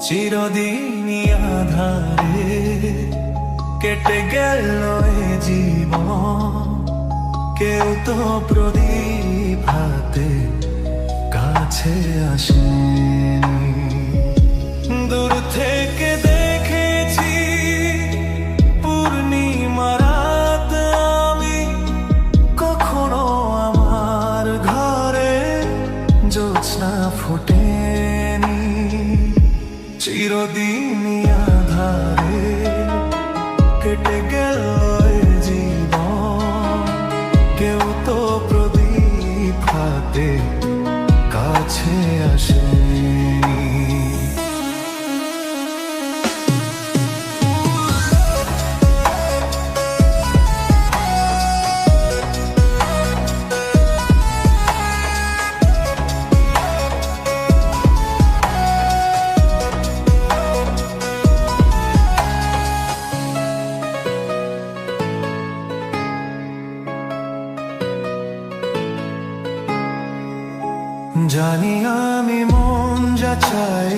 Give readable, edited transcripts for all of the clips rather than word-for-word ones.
চিরদিনই আধারে কেটে গেল এ জীবন, কেউ তো প্রদীপ হাতে কাছে আসেনি। দূর থেকে দেখেছি পূর্ণিমা রাত আমি, কখনো আমার ঘরে জ্যোৎস্না ফোটেনি। চিরদিনই আধারে কেটে গেল এ জীবন, কেউ তো প্রদীপ হাতে কাছে আসেনি। জানি আমি মন যা চাই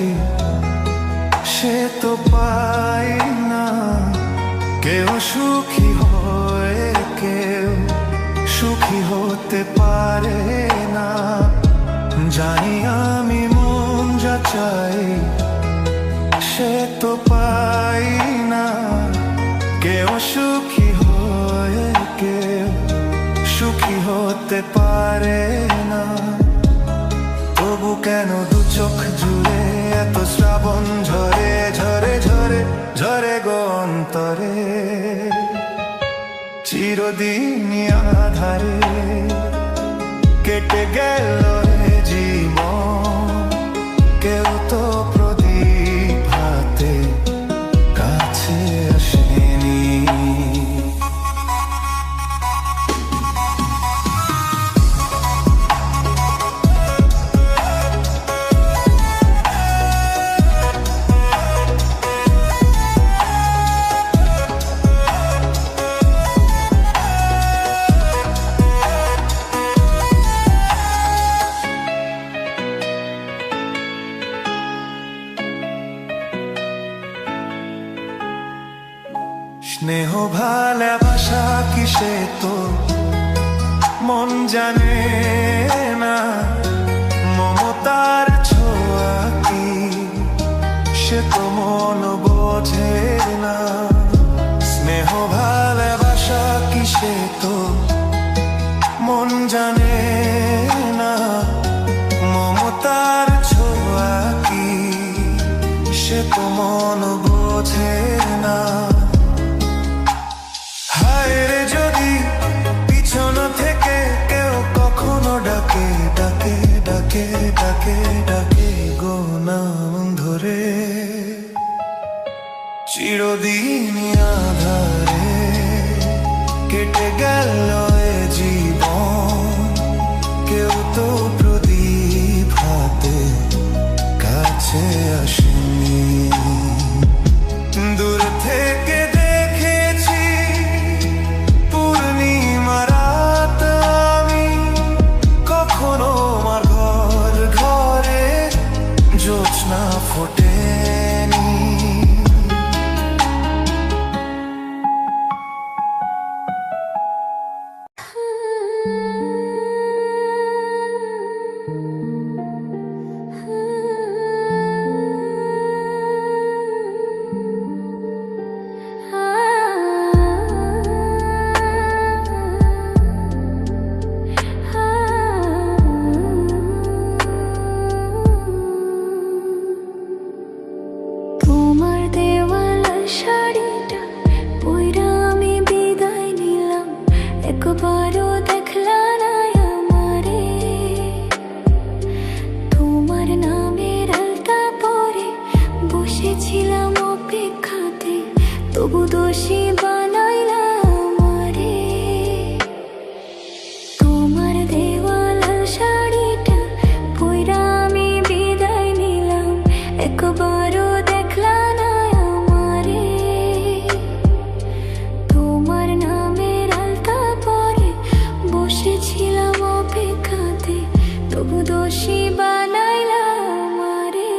সে তো পাই না, কেউ সুখী হয় কেউ সুখী হতে পারে না। জানি আমি মন যা চাই সে তো পাই না, কেউ সুখী হয় কেউ সুখী হতে পারে না। তবু কেন দু চোখ জুড়ে এত শ্রাবণ ঝরে ঝরে ঝরে ঝরে গো অন্তরে। চিরদিনই আধারে কেটে গেল এ জীবন, কেউ তো প্রদীপ হাতে কাছে আসেনি। স্নেহ ভালোবাসা কিসে তো মন জানে না, মমতার ছোঁয়া কি সে তো মন বোঝে না। স্নেহ ভালোবাসা কিসে তো মন জানে না, মমতার ছোঁয়া কি সে তো মন বোঝে না। যদি পিছন থেকে কেউ কখনো ডাকে ডাকে ডাকে ডাকে ডাকে গো নাম ধরে, চিরদিনই আধারে কেটে গেল এ জীবন, কেউ তো প্রদীপ হাতে কাছে আসেনি। দূর থেকে জ্যোৎস্না ফোটেনি। তবু দোষী বানাইলা আমারে, তোমার দেওয়া লাল শাড়িটা পইরা আমি বিদায় নিলাম, একবারও দেখলা না আমারে। তোমার নামের আলতা পরে বসেছিলাম অপেক্ষাতে, তবু দোষী বানাইলা আমারে।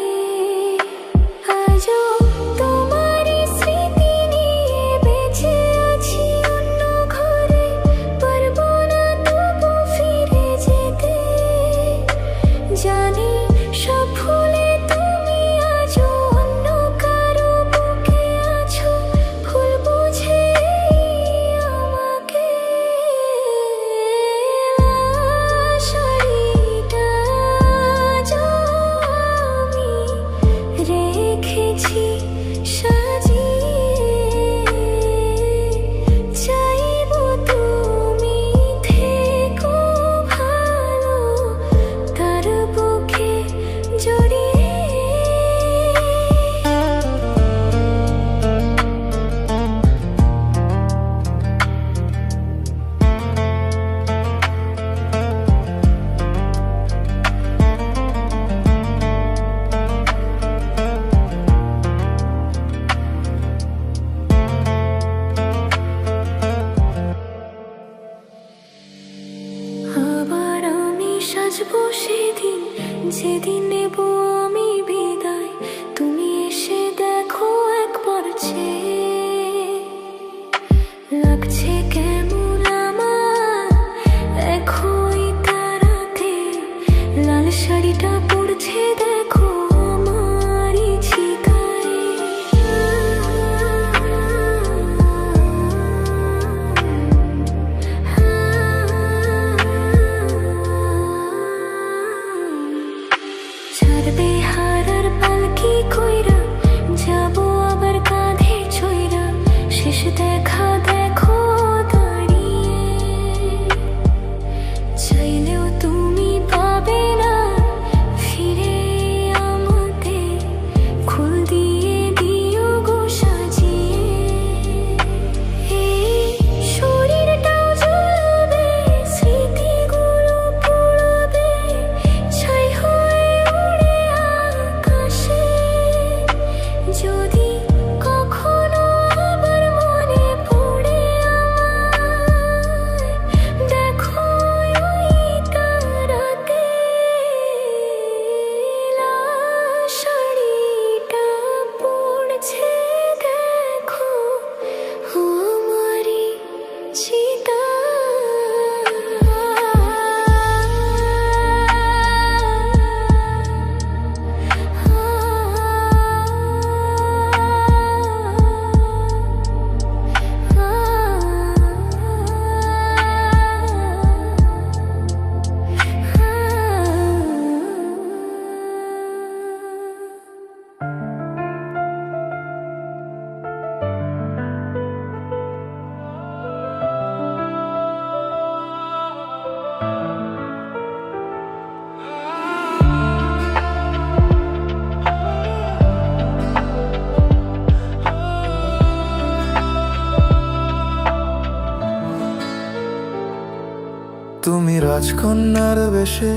রাজকন্যার বেশে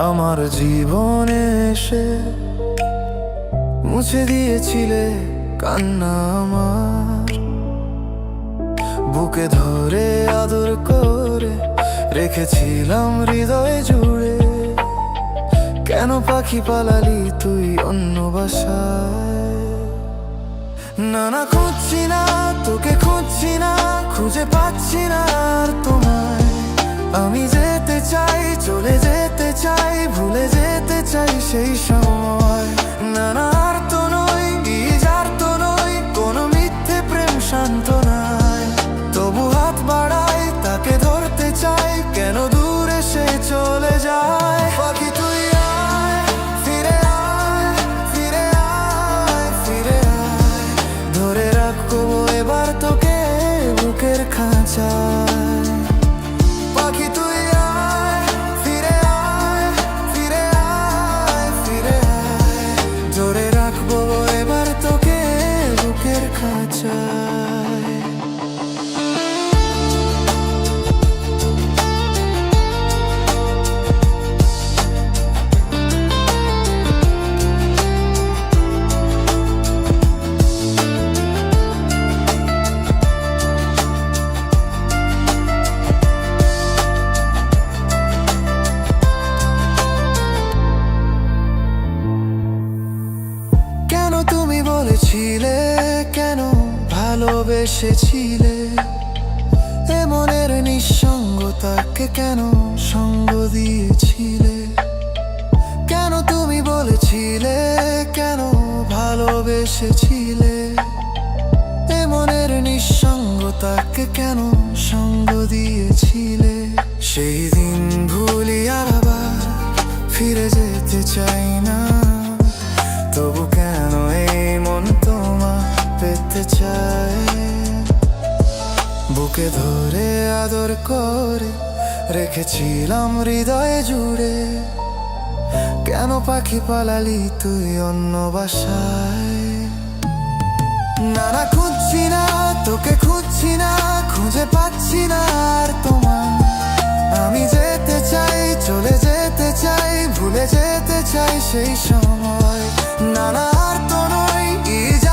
আমার জীবনে এসে মুছে দিয়েছিলে কান্না আমার। বুকে ধরে আদর করে রেখেছিলাম হৃদয়ে জুড়ে। কেন পাখি পালালি তুই অন্য বাসায়? না না, খুঁজছি না তোকে, খুঁজছি না, খুঁজে পাচ্ছি না আর তোমায়। আমি যেতে চাই, চলে যেতে চাই, ভুলে যেতে চাই সেই সময়। না না, আর তো নই, আর তো নই, কোনো মিথ্যে প্রেম শান্ত নাই। তবু হাত বাড়াই, তাকে ধরতে চাই, কেন দূরে সে চলে যায়। পাখি তুই আয়, ফিরে আয়, ফিরে আয়, ফিরে আয়, ধরে রাখবো এবার তোকে বুকের খাঁচায়। পাখি তুই আয়, ফিরে আয়, ফিরে আয়, ফিরে আয়, ধরে রাখবো এবার তোকে বুকের খাঁচায়। কেন তুমি বলেছিলে, কেন ভালোবেসেছিলে, এ মনের নিঃসঙ্গতাকে কেন সঙ্গ দিয়েছিলে? কেন তুমি বলেছিলে, কেন ভালোবেসেছিলে, এ মনের নিঃসঙ্গতাকে কেন সঙ্গ দিয়েছিলে? সেই দিন ভুলি আর আবার ফিরে যেতে চাই না। তবু কেন এই মন তোমায় পেতে চায়? বুকে ধরে আদর করে রেখেছিলাম হৃদয়ে জুড়ে। কেন পাখি পালালি তুই অন্য বাসায়? না না, খুঁজছি না তোকে, খুঁজছি না, খুঁজে পাচ্ছি না আর তোমায়। আমি যেতে চাই, চলে যেতে চাই, ভুলে যেতে চাই সেই সময়। না না, আর তো নই,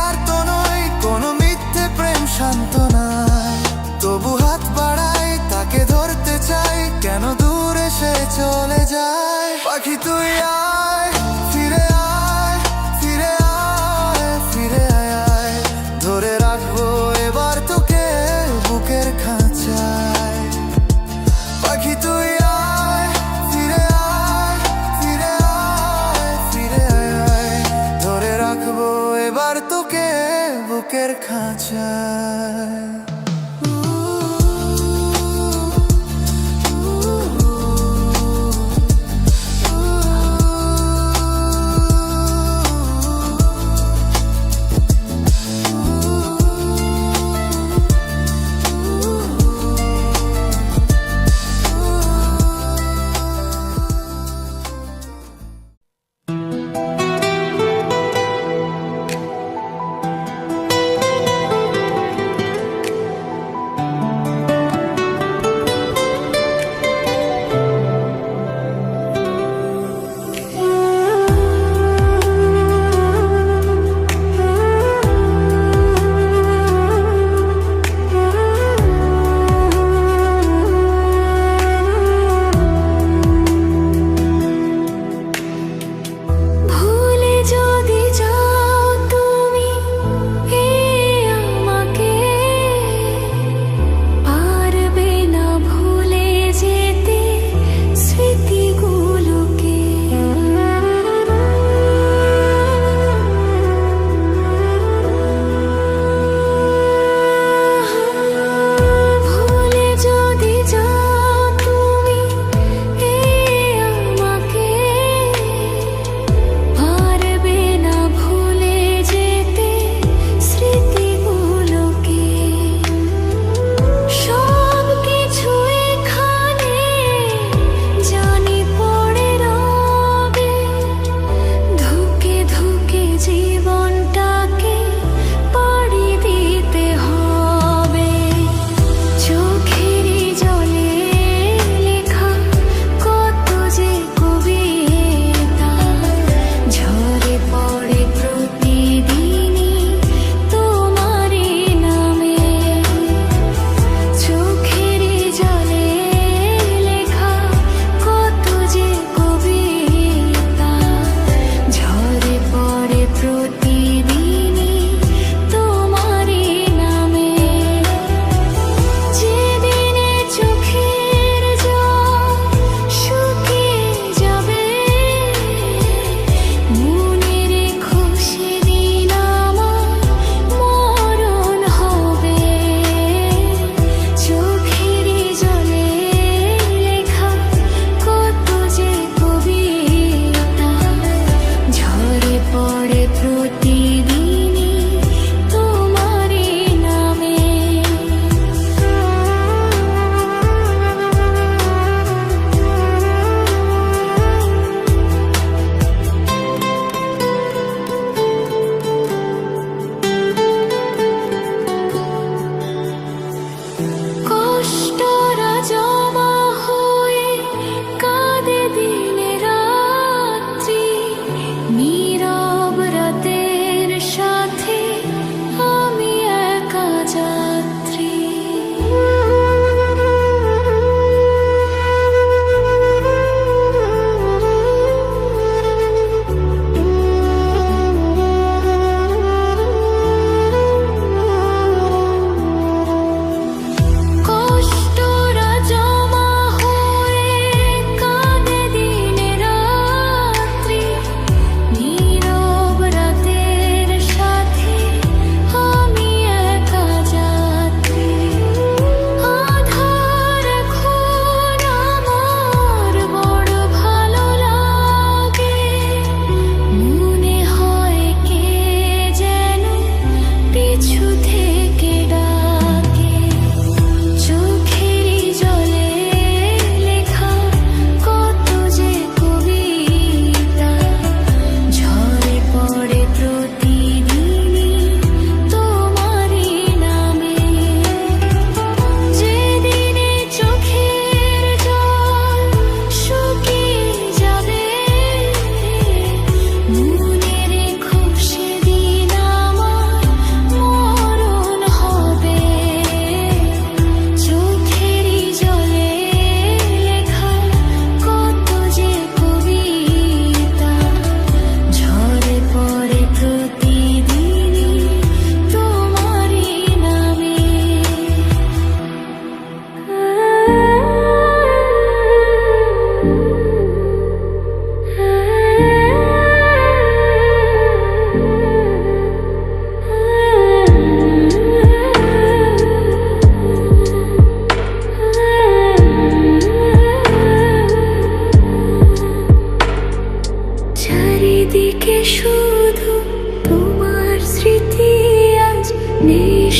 আর তো নই, কোনো মিথ্যে প্রেম শান্ত নাই। তবু হাত বাড়াই, তাকে ধরতে চাই, কেন দূরে সে চলে যায়। পাখি তুই আয়, ফিরে আয়, ফিরে আয়, ফিরে আয়, ধরে রাখবো এবার তোকে বুকের খাঁচায়। পাখি তুই আয়, ফিরে আয়, ফিরে আয়, ফিরে আয়, ধরে রাখবো এবার তোকে বুকের খাঁচায়।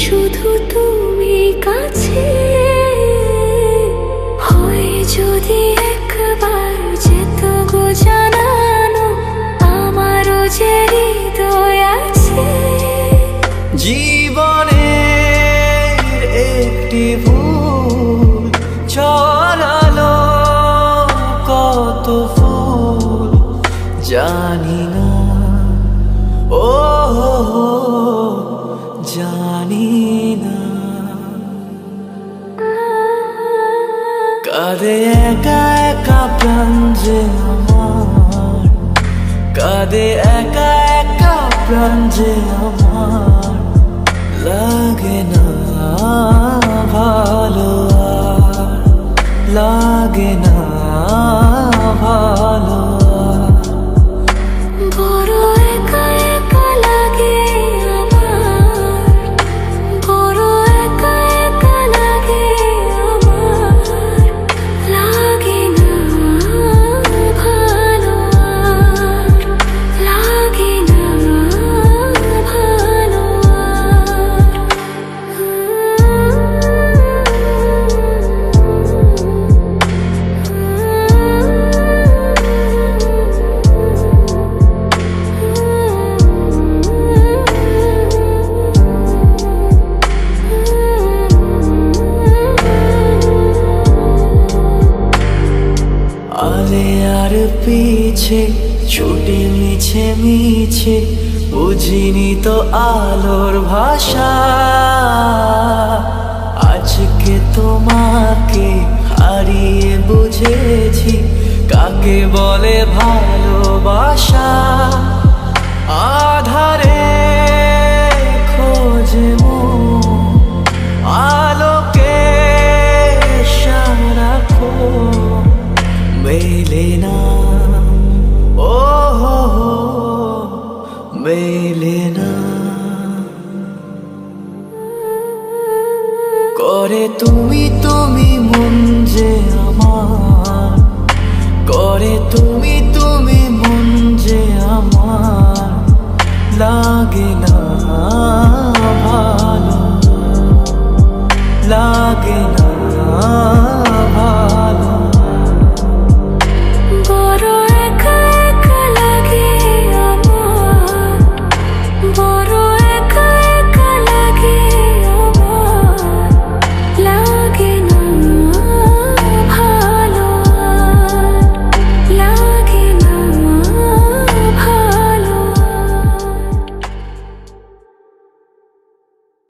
শুধু তুমি কাছে হয় যদি একবার যেত গো জানানো আমারও যে হৃদয় আছে। জীবনের একটি ভুল ছড়ালো কত ফুল জানি না, ও জানি না। কাঁদে একা একা প্রাণ যে আমার, কাঁদে একা একা প্রাণ যে আমার, লাগে না ভালো আর, লাগে না ভালো আর। বড় একা একা লাগে আমার, বড় একা একা লাগে আমার, লাগে না ভালো আর, লাগে না ভালো আলে আর পিছে ছুটে মিছে মিছে বুঝিনি তো আলোর ভাষা। আজকে তোমাকে হারিয়ে বুঝেছি কাকে বলে ভালোবাসা। আধারে খোঁজে মন আলোকে সারাক্ষণ মেলে না, ও মেলে না।